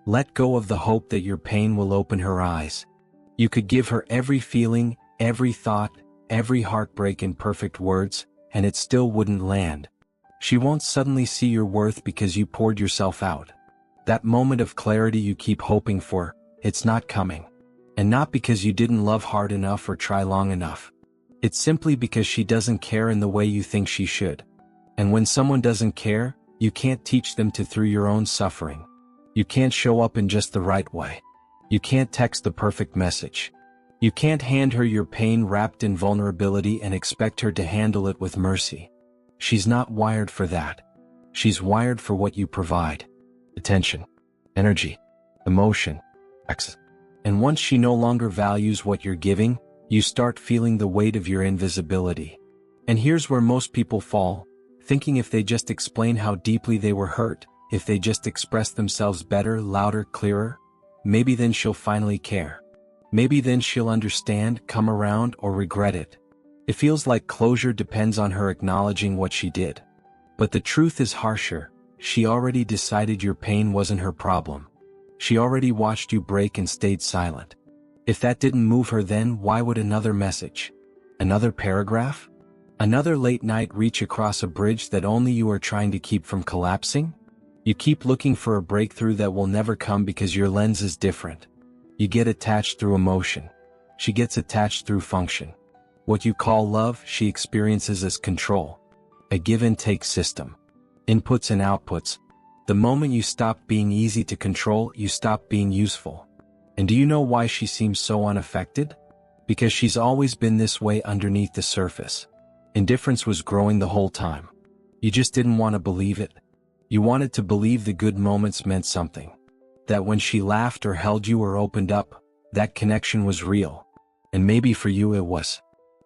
Let go of the hope that your pain will open her eyes. You could give her every feeling, every thought, every heartbreak in perfect words, and it still wouldn't land. She won't suddenly see your worth because you poured yourself out. That moment of clarity you keep hoping for, it's not coming. And not because you didn't love hard enough or try long enough. It's simply because she doesn't care in the way you think she should. And when someone doesn't care, you can't teach them to through your own suffering. You can't show up in just the right way. You can't text the perfect message. You can't hand her your pain wrapped in vulnerability and expect her to handle it with mercy. She's not wired for that. She's wired for what you provide. Attention, energy, emotion, access. And once she no longer values what you're giving, you start feeling the weight of your invisibility. And here's where most people fall, thinking if they just explain how deeply they were hurt, if they just express themselves better, louder, clearer, maybe then she'll finally care. Maybe then she'll understand, come around, or regret it. It feels like closure depends on her acknowledging what she did. But the truth is harsher. She already decided your pain wasn't her problem. She already watched you break and stayed silent. If that didn't move her, then why would another message? Another paragraph? Another late night reach across a bridge that only you are trying to keep from collapsing? You keep looking for a breakthrough that will never come because your lens is different. You get attached through emotion. She gets attached through function. What you call love, she experiences as control. A give and take system. Inputs and outputs. The moment you stop being easy to control, you stop being useful. And do you know why she seems so unaffected? Because she's always been this way underneath the surface. Indifference was growing the whole time. You just didn't want to believe it. You wanted to believe the good moments meant something. That when she laughed or held you or opened up, that connection was real. And maybe for you it was.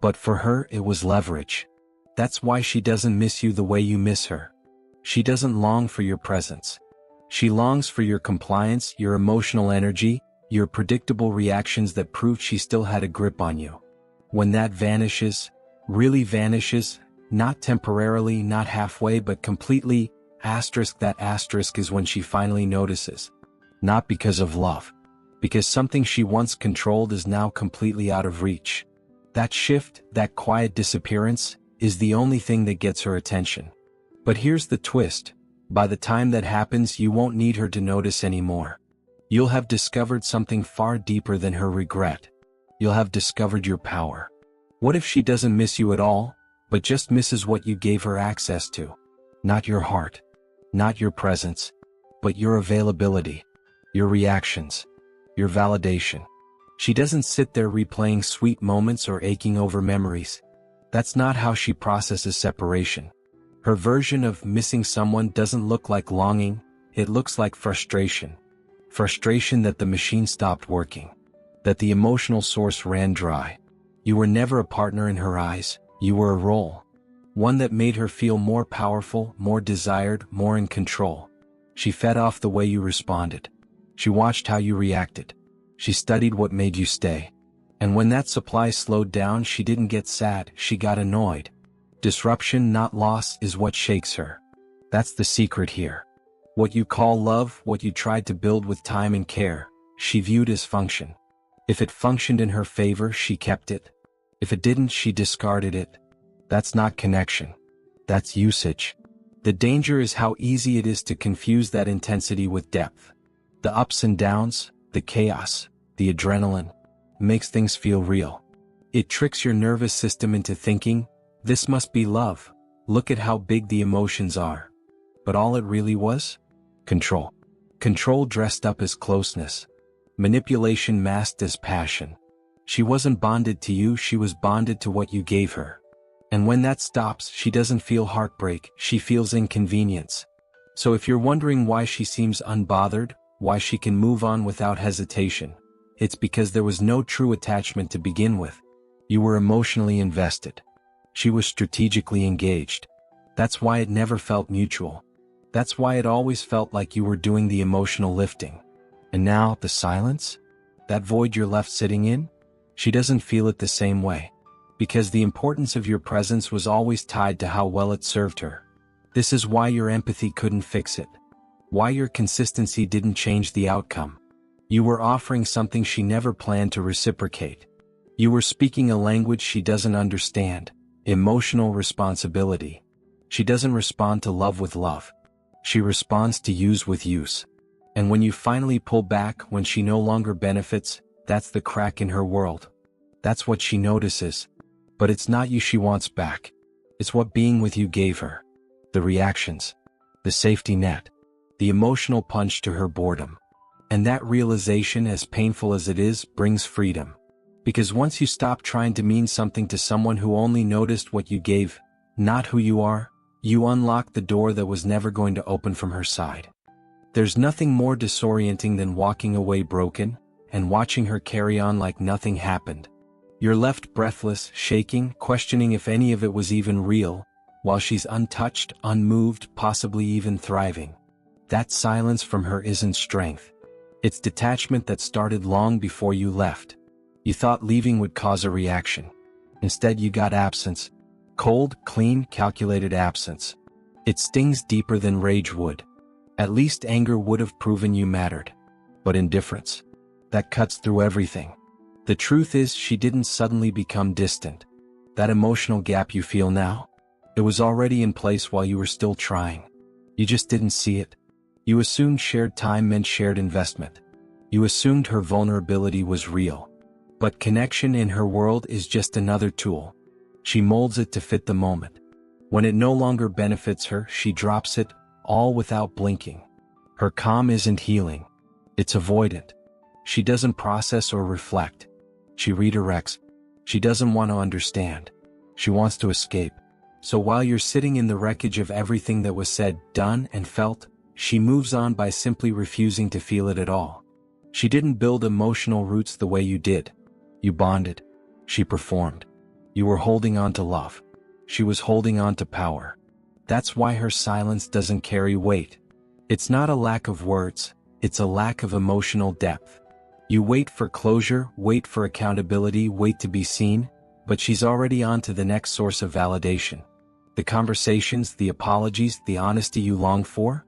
But for her it was leverage. That's why she doesn't miss you the way you miss her. She doesn't long for your presence. She longs for your compliance, your emotional energy, your predictable reactions that proved she still had a grip on you. When that vanishes, really vanishes, not temporarily, not halfway, but completely, that asterisk is when she finally notices. Not because of love. Because something she once controlled is now completely out of reach. That shift, that quiet disappearance, is the only thing that gets her attention. But here's the twist. By the time that happens, you won't need her to notice anymore. You'll have discovered something far deeper than her regret. You'll have discovered your power. What if she doesn't miss you at all, but just misses what you gave her access to? Not your heart. Not your presence. But your availability. Your reactions. Your validation. She doesn't sit there replaying sweet moments or aching over memories. That's not how she processes separation. Her version of missing someone doesn't look like longing, it looks like frustration. Frustration that the machine stopped working. That the emotional source ran dry. You were never a partner in her eyes, you were a role. One that made her feel more powerful, more desired, more in control. She fed off the way you responded. She watched how you reacted. She studied what made you stay. And when that supply slowed down, she didn't get sad, she got annoyed. Disruption, not loss, is what shakes her. That's the secret here. What you call love, what you tried to build with time and care, she viewed as function. If it functioned in her favor, she kept it. If it didn't, she discarded it. That's not connection. That's usage. The danger is how easy it is to confuse that intensity with depth. The ups and downs, the chaos, the adrenaline, makes things feel real. It tricks your nervous system into thinking, this must be love. Look at how big the emotions are. But all it really was? Control. Control dressed up as closeness. Manipulation masked as passion. She wasn't bonded to you, she was bonded to what you gave her. And when that stops, she doesn't feel heartbreak, she feels inconvenience. So if you're wondering why she seems unbothered, why she can move on without hesitation, it's because there was no true attachment to begin with. You were emotionally invested. She was strategically engaged. That's why it never felt mutual. That's why it always felt like you were doing the emotional lifting. And now, the silence? That void you're left sitting in? She doesn't feel it the same way. Because the importance of your presence was always tied to how well it served her. This is why your empathy couldn't fix it. Why your consistency didn't change the outcome. You were offering something she never planned to reciprocate. You were speaking a language she doesn't understand, emotional responsibility. She doesn't respond to love with love. She responds to use with use. And when you finally pull back when she no longer benefits, that's the crack in her world. That's what she notices. But it's not you she wants back. It's what being with you gave her. The reactions. The safety net. The emotional punch to her boredom. And that realization, as painful as it is, brings freedom. Because once you stop trying to mean something to someone who only noticed what you gave, not who you are, you unlock the door that was never going to open from her side. There's nothing more disorienting than walking away broken, and watching her carry on like nothing happened. You're left breathless, shaking, questioning if any of it was even real, while she's untouched, unmoved, possibly even thriving. That silence from her isn't strength. It's detachment that started long before you left. You thought leaving would cause a reaction. Instead you got absence. Cold, clean, calculated absence. It stings deeper than rage would. At least anger would have proven you mattered. But indifference. That cuts through everything. The truth is, she didn't suddenly become distant. That emotional gap you feel now, it was already in place while you were still trying. You just didn't see it. You assumed shared time meant shared investment. You assumed her vulnerability was real. But connection in her world is just another tool. She molds it to fit the moment. When it no longer benefits her, she drops it, all without blinking. Her calm isn't healing. It's avoidant. She doesn't process or reflect. She redirects. She doesn't want to understand. She wants to escape. So while you're sitting in the wreckage of everything that was said, done, and felt, she moves on by simply refusing to feel it at all. She didn't build emotional roots the way you did. You bonded. She performed. You were holding on to love. She was holding on to power. That's why her silence doesn't carry weight. It's not a lack of words, it's a lack of emotional depth. You wait for closure, wait for accountability, wait to be seen, but she's already on to the next source of validation. The conversations, the apologies, the honesty you long for,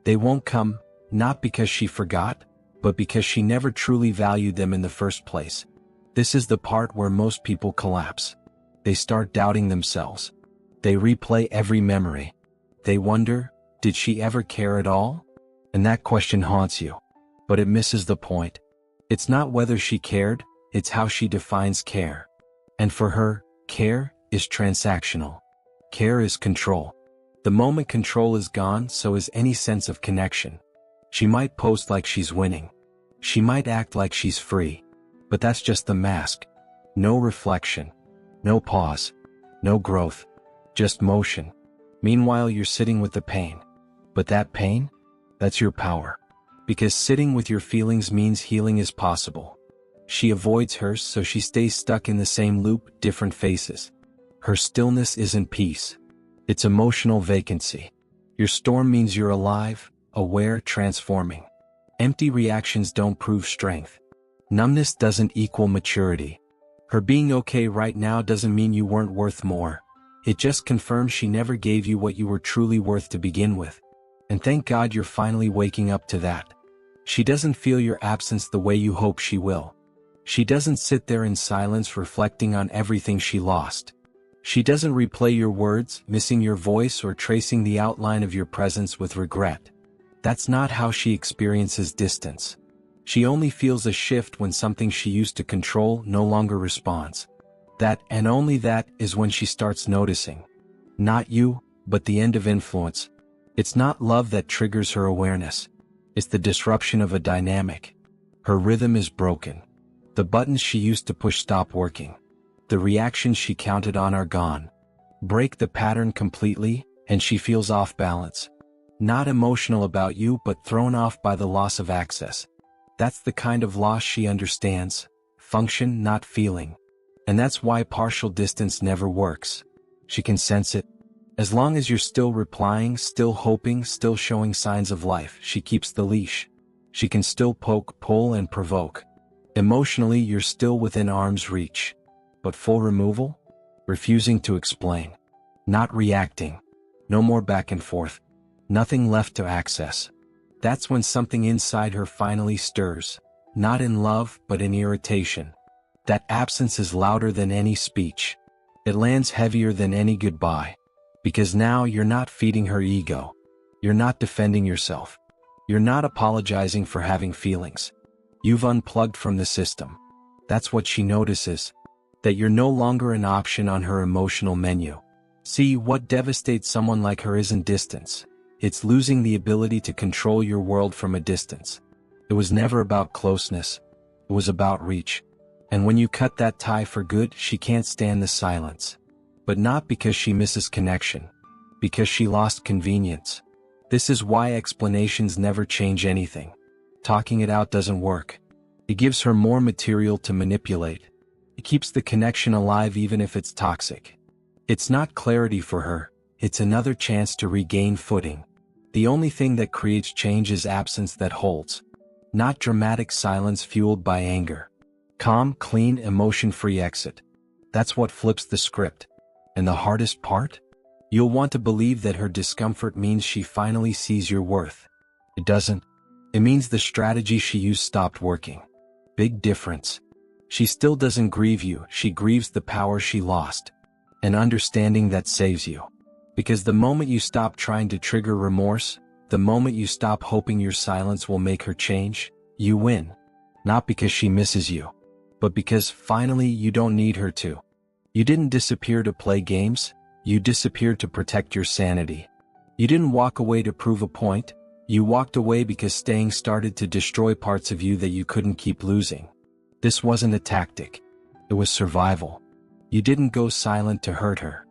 they won't come, not because she forgot, but because she never truly valued them in the first place. This is the part where most people collapse. They start doubting themselves. They replay every memory. They wonder, did she ever care at all? And that question haunts you. But it misses the point. It's not whether she cared, it's how she defines care. And for her, care is transactional. Care is control. The moment control is gone, so is any sense of connection. She might post like she's winning. She might act like she's free. But that's just the mask. No reflection. No pause. No growth. Just motion. Meanwhile, you're sitting with the pain. But that pain? That's your power. Because sitting with your feelings means healing is possible. She avoids hers, so she stays stuck in the same loop, different faces. Her stillness isn't peace. It's emotional vacancy. Your storm means you're alive, aware, transforming. Empty reactions don't prove strength. Numbness doesn't equal maturity. Her being okay right now doesn't mean you weren't worth more. It just confirms she never gave you what you were truly worth to begin with. And thank God you're finally waking up to that. She doesn't feel your absence the way you hope she will. She doesn't sit there in silence reflecting on everything she lost. She doesn't replay your words, missing your voice or tracing the outline of your presence with regret. That's not how she experiences distance. She only feels a shift when something she used to control no longer responds. That, and only that, is when she starts noticing. Not you, but the end of influence. It's not love that triggers her awareness. It's the disruption of a dynamic. Her rhythm is broken. The buttons she used to push stop working. The reactions she counted on are gone. Break the pattern completely, and she feels off balance. Not emotional about you, but thrown off by the loss of access. That's the kind of loss she understands. Function, not feeling. And that's why partial distance never works. She can sense it. As long as you're still replying, still hoping, still showing signs of life, she keeps the leash. She can still poke, pull, and provoke. Emotionally, you're still within arm's reach. But full removal? Refusing to explain. Not reacting. No more back and forth. Nothing left to access. That's when something inside her finally stirs, not in love but in irritation. That absence is louder than any speech. It lands heavier than any goodbye. Because now you're not feeding her ego. You're not defending yourself. You're not apologizing for having feelings. You've unplugged from the system. That's what she notices. That you're no longer an option on her emotional menu. See, what devastates someone like her isn't distance. It's losing the ability to control your world from a distance. It was never about closeness. It was about reach. And when you cut that tie for good, she can't stand the silence. But not because she misses connection. Because she lost convenience. This is why explanations never change anything. Talking it out doesn't work. It gives her more material to manipulate. It keeps the connection alive even if it's toxic. It's not clarity for her, it's another chance to regain footing. The only thing that creates change is absence that holds. Not dramatic silence fueled by anger. Calm, clean, emotion-free exit. That's what flips the script. And the hardest part? You'll want to believe that her discomfort means she finally sees your worth. It doesn't. It means the strategy she used stopped working. Big difference. She still doesn't grieve you, she grieves the power she lost. An understanding that saves you. Because the moment you stop trying to trigger remorse, the moment you stop hoping your silence will make her change, you win. Not because she misses you, but because finally you don't need her to. You didn't disappear to play games, you disappeared to protect your sanity. You didn't walk away to prove a point, you walked away because staying started to destroy parts of you that you couldn't keep losing. This wasn't a tactic. It was survival. You didn't go silent to hurt her.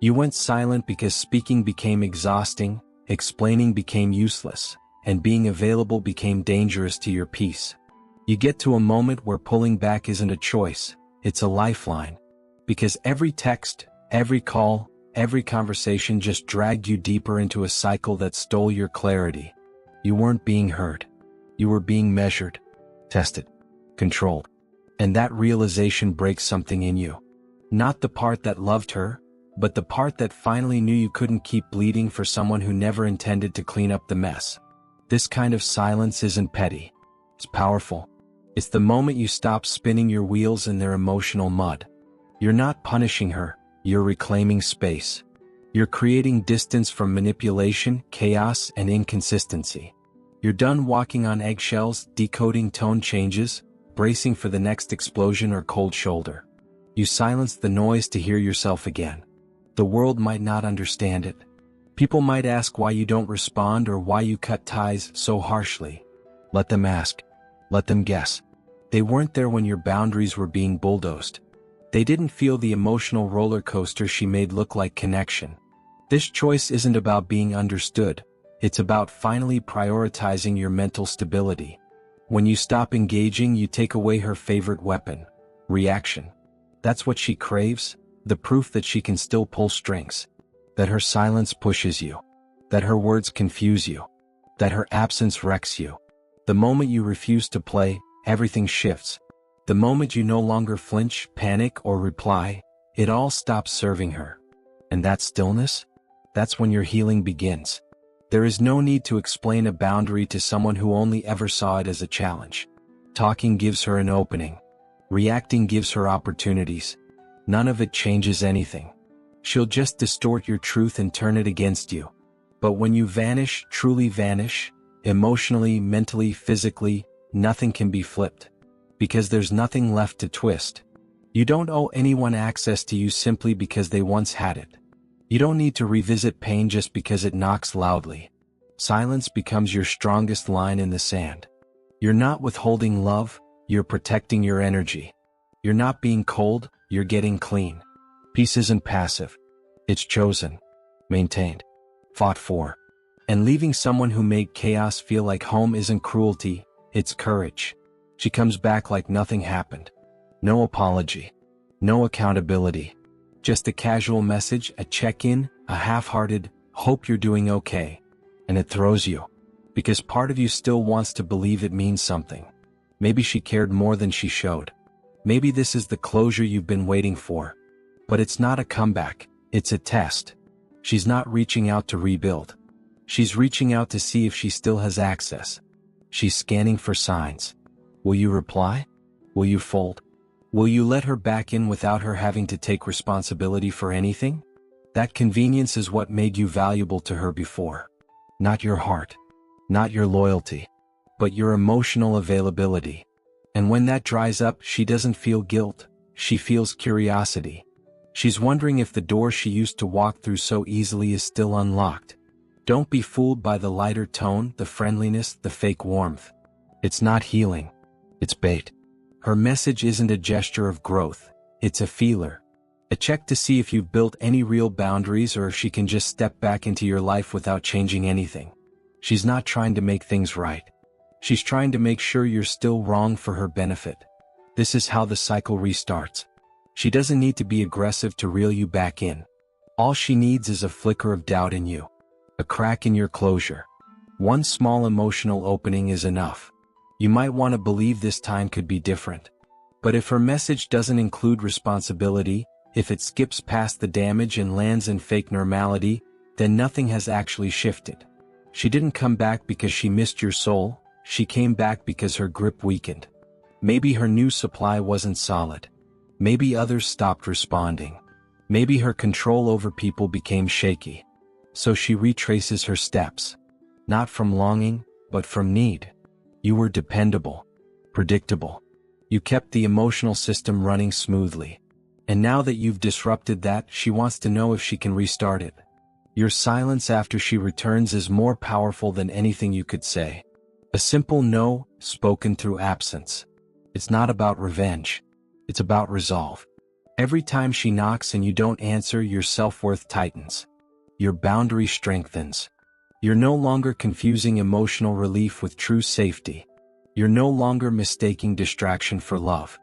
You went silent because speaking became exhausting, explaining became useless, and being available became dangerous to your peace. You get to a moment where pulling back isn't a choice, it's a lifeline. Because every text, every call, every conversation just dragged you deeper into a cycle that stole your clarity. You weren't being heard. You were being measured, tested, controlled. And that realization breaks something in you. Not the part that loved her, but the part that finally knew you couldn't keep bleeding for someone who never intended to clean up the mess. This kind of silence isn't petty. It's powerful. It's the moment you stop spinning your wheels in their emotional mud. You're not punishing her, you're reclaiming space. You're creating distance from manipulation, chaos, and inconsistency. You're done walking on eggshells, decoding tone changes, bracing for the next explosion or cold shoulder. You silence the noise to hear yourself again. The world might not understand it. People might ask why you don't respond or why you cut ties so harshly. Let them ask. Let them guess. They weren't there when your boundaries were being bulldozed. They didn't feel the emotional roller coaster she made look like connection. This choice isn't about being understood. It's about finally prioritizing your mental stability. When you stop engaging, you take away her favorite weapon, reaction. That's what she craves, the proof that she can still pull strings. That her silence pushes you. That her words confuse you. That her absence wrecks you. The moment you refuse to play, everything shifts. The moment you no longer flinch, panic, or reply, it all stops serving her. And that stillness? That's when your healing begins. There is no need to explain a boundary to someone who only ever saw it as a challenge. Talking gives her an opening. Reacting gives her opportunities. None of it changes anything. She'll just distort your truth and turn it against you. But when you vanish, truly vanish, emotionally, mentally, physically, nothing can be flipped. Because there's nothing left to twist. You don't owe anyone access to you simply because they once had it. You don't need to revisit pain just because it knocks loudly. Silence becomes your strongest line in the sand. You're not withholding love, you're protecting your energy. You're not being cold, you're getting clean. Peace isn't passive. It's chosen, maintained, fought for. And leaving someone who made chaos feel like home isn't cruelty, it's courage. She comes back like nothing happened. No apology. No accountability. Just a casual message, a check-in, a half-hearted, hope you're doing okay. And it throws you. Because part of you still wants to believe it means something. Maybe she cared more than she showed. Maybe this is the closure you've been waiting for. But it's not a comeback, it's a test. She's not reaching out to rebuild. She's reaching out to see if she still has access. She's scanning for signs. Will you reply? Will you fold? Will you let her back in without her having to take responsibility for anything? That convenience is what made you valuable to her before. Not your heart. Not your loyalty. But your emotional availability. And when that dries up, she doesn't feel guilt. She feels curiosity. She's wondering if the door she used to walk through so easily is still unlocked. Don't be fooled by the lighter tone, the friendliness, the fake warmth. It's not healing. It's bait. Her message isn't a gesture of growth. It's a feeler. A check to see if you've built any real boundaries or if she can just step back into your life without changing anything. She's not trying to make things right. She's trying to make sure you're still wrong for her benefit. This is how the cycle restarts. She doesn't need to be aggressive to reel you back in. All she needs is a flicker of doubt in you. A crack in your closure. One small emotional opening is enough. You might want to believe this time could be different. But if her message doesn't include responsibility, if it skips past the damage and lands in fake normality, then nothing has actually shifted. She didn't come back because she missed your soul, she came back because her grip weakened. Maybe her new supply wasn't solid. Maybe others stopped responding. Maybe her control over people became shaky. So she retraces her steps. Not from longing, but from need. You were dependable. Predictable. You kept the emotional system running smoothly. And now that you've disrupted that, she wants to know if she can restart it. Your silence after she returns is more powerful than anything you could say. A simple no, spoken through absence. It's not about revenge. It's about resolve. Every time she knocks and you don't answer, your self-worth tightens. Your boundary strengthens. You're no longer confusing emotional relief with true safety. You're no longer mistaking distraction for love.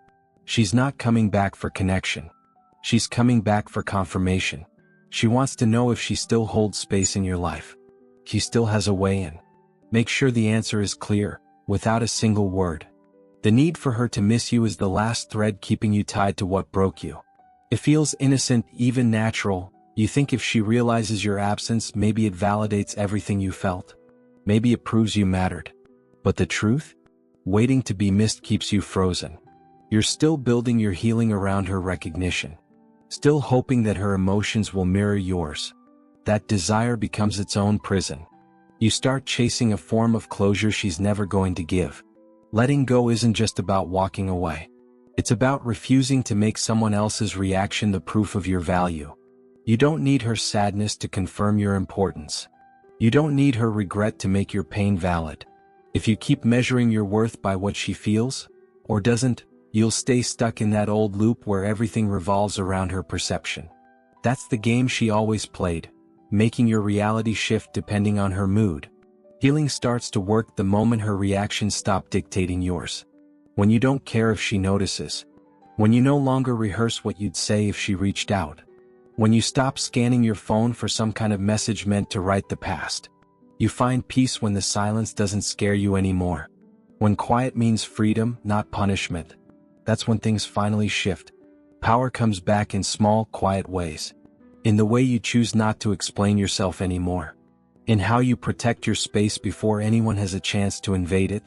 She's not coming back for connection. She's coming back for confirmation. She wants to know if she still holds space in your life. She still has a way in. Make sure the answer is clear, without a single word. The need for her to miss you is the last thread keeping you tied to what broke you. It feels innocent, even natural. You think if she realizes your absence, maybe it validates everything you felt. Maybe it proves you mattered. But the truth? Waiting to be missed keeps you frozen. You're still building your healing around her recognition. Still hoping that her emotions will mirror yours. That desire becomes its own prison. You start chasing a form of closure she's never going to give. Letting go isn't just about walking away. It's about refusing to make someone else's reaction the proof of your value. You don't need her sadness to confirm your importance. You don't need her regret to make your pain valid. If you keep measuring your worth by what she feels, or doesn't, you'll stay stuck in that old loop where everything revolves around her perception. That's the game she always played, making your reality shift depending on her mood. Healing starts to work the moment her reactions stop dictating yours. When you don't care if she notices. When you no longer rehearse what you'd say if she reached out. When you stop scanning your phone for some kind of message meant to write the past. You find peace when the silence doesn't scare you anymore. When quiet means freedom, not punishment. That's when things finally shift. Power comes back in small, quiet ways. In the way you choose not to explain yourself anymore. In how you protect your space before anyone has a chance to invade it.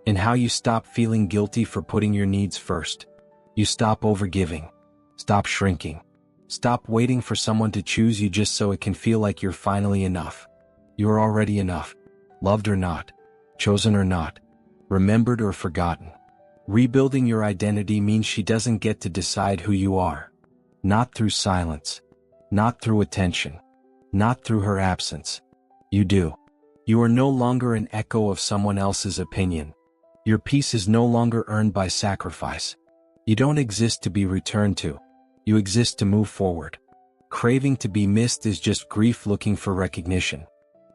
In how you stop feeling guilty for putting your needs first. You stop overgiving. Stop shrinking. Stop waiting for someone to choose you just so it can feel like you're finally enough. You're already enough. Loved or not. Chosen or not. Remembered or forgotten. Rebuilding your identity means she doesn't get to decide who you are. Not through silence. Not through attention. Not through her absence. You do. You are no longer an echo of someone else's opinion. Your peace is no longer earned by sacrifice. You don't exist to be returned to. You exist to move forward. Craving to be missed is just grief looking for recognition.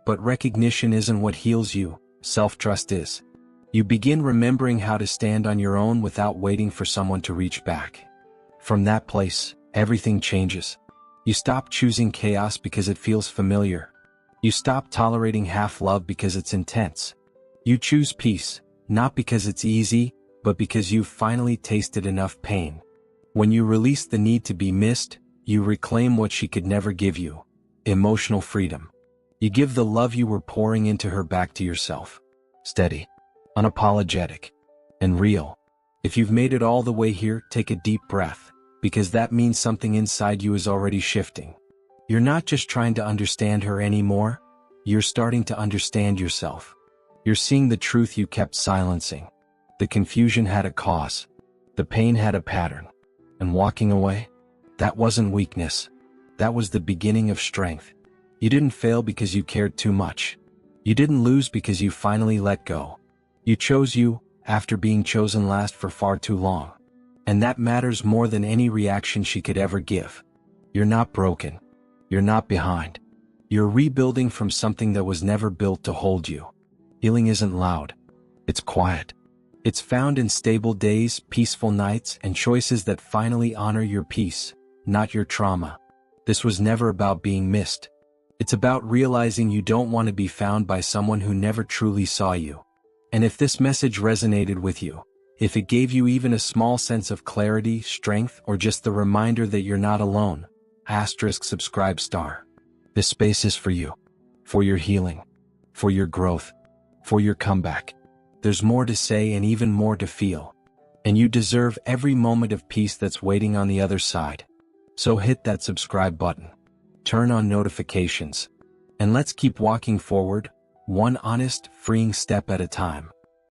But recognition isn't what heals you, self-trust is. You begin remembering how to stand on your own without waiting for someone to reach back. From that place, everything changes. You stop choosing chaos because it feels familiar. You stop tolerating half-love because it's intense. You choose peace, not because it's easy, but because you've finally tasted enough pain. When you release the need to be missed, you reclaim what she could never give you: emotional freedom. You give the love you were pouring into her back to yourself. Steady, unapologetic, and real. If you've made it all the way here, take a deep breath, because that means something inside you is already shifting. You're not just trying to understand her anymore, you're starting to understand yourself. You're seeing the truth you kept silencing. The confusion had a cause. The pain had a pattern. And walking away? That wasn't weakness. That was the beginning of strength. You didn't fail because you cared too much. You didn't lose because you finally let go. You chose you, after being chosen last for far too long. And that matters more than any reaction she could ever give. You're not broken. You're not behind. You're rebuilding from something that was never built to hold you. Healing isn't loud. It's quiet. It's found in stable days, peaceful nights, and choices that finally honor your peace, not your trauma. This was never about being missed. It's about realizing you don't want to be found by someone who never truly saw you. And if this message resonated with you, if it gave you even a small sense of clarity, strength, or just the reminder that you're not alone, *subscribe*. This space is for you. For your healing. For your growth. For your comeback. There's more to say and even more to feel. And you deserve every moment of peace that's waiting on the other side. So hit that subscribe button. Turn on notifications. And let's keep walking forward, one honest, freeing step at a time.